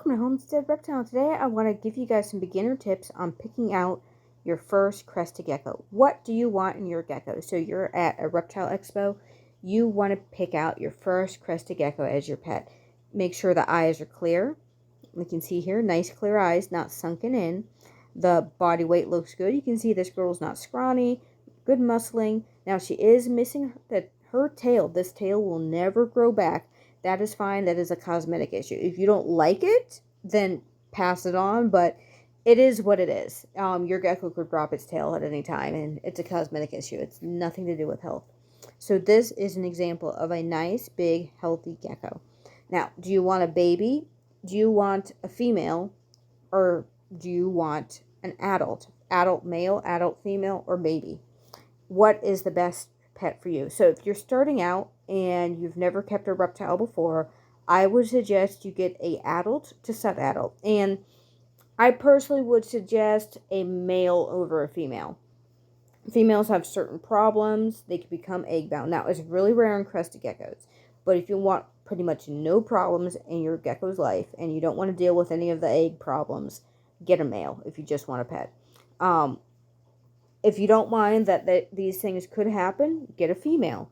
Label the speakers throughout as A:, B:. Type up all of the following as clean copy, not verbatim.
A: Welcome to Homestead Reptile. Today I want to give you guys some beginner tips on picking out your first crested gecko. What do you want in your gecko? So you're at a reptile expo, you want to pick out your first crested gecko as your pet. Make sure the eyes are clear. You can see here, nice clear eyes, not sunken in. The body weight looks good. You can see this girl's not scrawny, good muscling. Now she is missing her tail. This tail will never grow back. That is fine. That is a cosmetic issue. If you don't like it, then pass it on, but it is what it is. Your gecko could drop its tail at any time, and it's a cosmetic issue. It's nothing to do with health. So this is an example of a nice, big, healthy gecko. Now, do you want a baby? Do you want a female? Or do you want an adult? Adult male, adult female, or baby? What is the best pet for you? So if you're starting out and you've never kept a reptile before, I would suggest you get a adult to sub-adult. And I personally would suggest a male over a female. Females have certain problems. They can become egg-bound. Now, it's really rare in crested geckos. But if you want pretty much no problems in your gecko's life and you don't want to deal with any of the egg problems, get a male if you just want a pet. If you don't mind that these things could happen, get a female.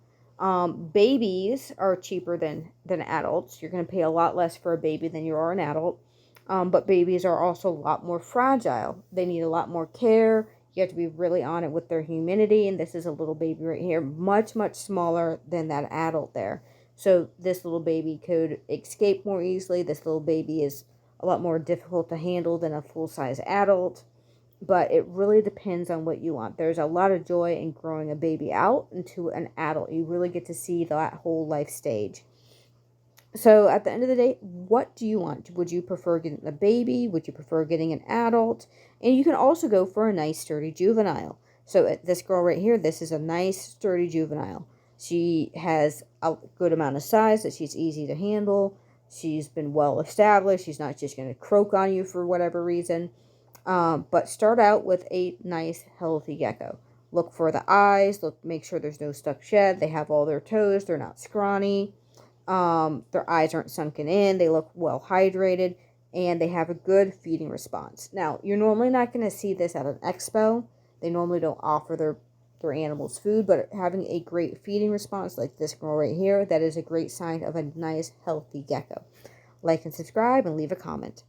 A: Babies are cheaper than adults. You're going to pay a lot less for a baby than you are an adult. But babies are also a lot more fragile. They need a lot more care. You have to be really on it with their humidity. And this is a little baby right here, much, much smaller than that adult there. So this little baby could escape more easily. This little baby is a lot more difficult to handle than a full-size adult. But it really depends on what you want. There's a lot of joy in growing a baby out into an adult. You really get to see that whole life stage. So at the end of the day, what do you want? Would you prefer getting a baby? Would you prefer getting an adult? And you can also go for a nice sturdy juvenile. So this girl right here, this is a nice sturdy juvenile. She has a good amount of size that she's easy to handle. She's been well established. She's not just going to croak on you for whatever reason. But start out with a nice, healthy gecko. Look for the eyes. Make sure there's no stuck shed. They have all their toes. They're not scrawny. Their eyes aren't sunken in. They look well hydrated. And they have a good feeding response. Now, you're normally not going to see this at an expo. They normally don't offer their animals food. But having a great feeding response like this girl right here, that is a great sign of a nice, healthy gecko. Like and subscribe and leave a comment.